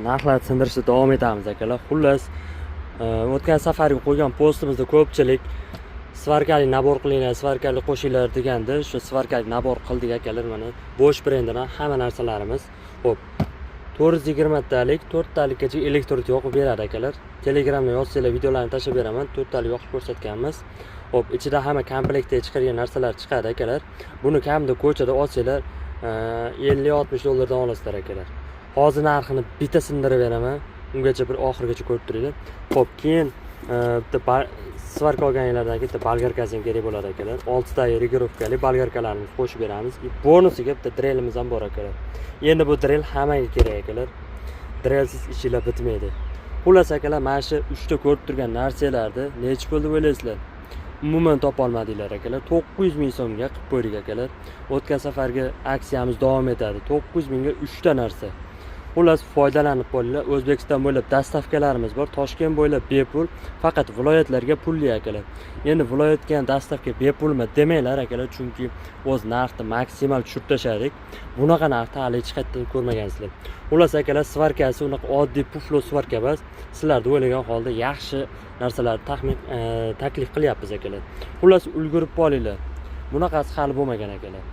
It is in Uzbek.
Narxlar sindirishda davom etamiz akalar. Xullas, o'tgan safarga qo'ygan postimizda ko'pchilik svarkali nabor qilinglar, svarkali qo'shinglar deganda, shu svarkali nabor qildik akalar. Mana Bosch brendidan hamma narsalarimiz. Xo'p, 420 talik, 4 talikgacha elektrod yoqib beradi akalar. Telegramga yozsanglar videolarni tashlab beraman. 4 talik yoqib ko'rsatganmiz. Xo'p, ichida hamma komplektda chiqargan narsalar chiqadi akalar. Buni kamida ko'chada olsanglar 50-60 dollardan olasizlar akalar. Hozir narxini bitta sindirib beraman. Ungacha bir oxirigacha ko'rib turinglar. Xo'p, keyin bitta svarka olganlardan bitta bolgarkasi ham kerak bo'ladi akalar. 6 ta regirovkali bolgarkalarni qo'shib beramiz. Bonusiga bitta drelimiz ham bor akalar. Endi bu drel hammaga kerak akalar. Drelsiz ishinglar bitmaydi. Xullas akalar, mana shu 3 ta ko'rib turgan narsalarni necha pul deb o'ylaysizlar? Umuman topa olmadinglar akalar. 900 ming so'mga qilib qo'ydik akalar. O'tgan safarga aksiyamiz davom etadi. 900 mingga 3 ta narsa. Xullas, foydalanib qolinglar. O'zbekiston bo'ylab dastavkalarimiz bor. Toshkent bo'ylab bepul, faqat viloyatlarga pulli akalar. Endi viloyatga ham dastavka bepulmi demanglar akalar, chunki o'z narxni maksimal tushirib tashladik. Bunaqa narxni hali hech qayerdan ko'rmagansizlar. Xullas akalar, svarkasi unaqa oddiy puflo svarka emas. Sizlarni o'ylagan holda yaxshi narsalarni taklif qilyapmiz akalar. Xullas, ulgurib qolinglar. Bunaqasi hali bo'lmagan akalar.